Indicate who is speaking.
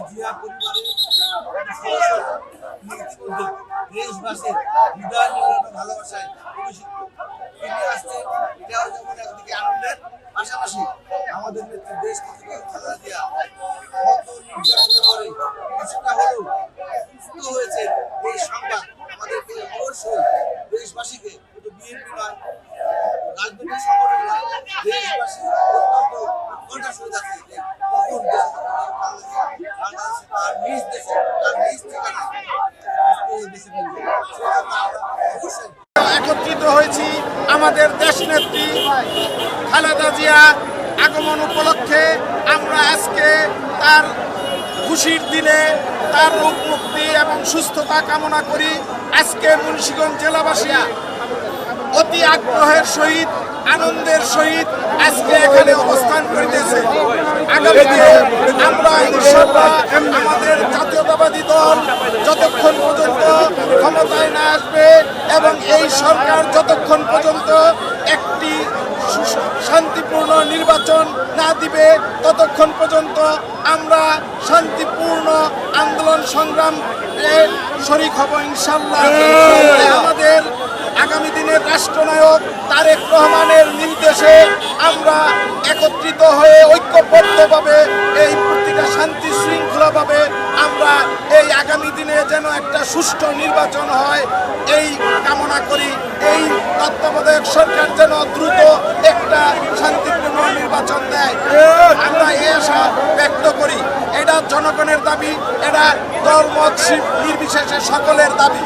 Speaker 1: জিয়া পরিবারের দেশবাসীর হৃদয় নিরানো ভালোবাসায় অভিষিক্ত তিনি আসছেন। এটাও যেমন একদিকে আনন্দের, পাশাপাশি আমাদের নেত্রী দেশ খালেদা জিয়া কত নির্যাতনের পরে কিছুটা হলেও সুস্থ হয়েছে এই সংবাদ আমাদেরকে অবশ্যই দেশবাসীকে শুধু বিএনপি নয়, রাজনৈতিক সংগঠন নয়, দেশবাসী অত্যন্ত উৎকণ্ঠা শুরু যাচ্ছে যে কখন তার নিজ দেশে তার নিজ ঠিকানায়
Speaker 2: একত্রিত হয়েছি আমাদের দেশনেত্রী খালেদা জিয়া আগমন উপলক্ষে। আমরা আজকে তার খুশির দিনে তার রোগ মুক্তি এবং সুস্থতা কামনা করি। আজকে মুন্সিগঞ্জ জেলাবাসী অতি আগ্রহের সহিত আনন্দের সহিত আজকে এখানে অবস্থান করিতেছে। আগামীতে আমরা ইনশাআল্লাহ আমাদের জাতীয়তাবাদী দল যতক্ষণ পর্যন্ত ক্ষমতায় না আসবে এবং এই সরকার যতক্ষণ পর্যন্ত একটি শান্তিপূর্ণ নির্বাচন না দিবে ততক্ষণ পর্যন্ত আমরা শান্তিপূর্ণ আন্দোলন সংগ্রাম শরীক হব ইনশাআল্লাহ। আমাদের আগামী দিনের রাষ্ট্রনায়ক তারেক রহমানের নির্দেশে আমরা একত্রিত হয়ে ঐক্যবদ্ধভাবে এই প্রতিটা শান্তি শৃঙ্খলাভাবে আমরা এই আগামী দিনে যেন একটা সুষ্ঠু নির্বাচন হয় এই কামনা করি। এই তত্ত্বাবধায়ক সরকার যেন দ্রুত একটা শান্তিপূর্ণ নির্বাচন দেয়, আমরা এই আশা ব্যক্ত করি। এটা জনগণের দাবি, এটা দল মত নির্বিশেষে সকলের দাবি।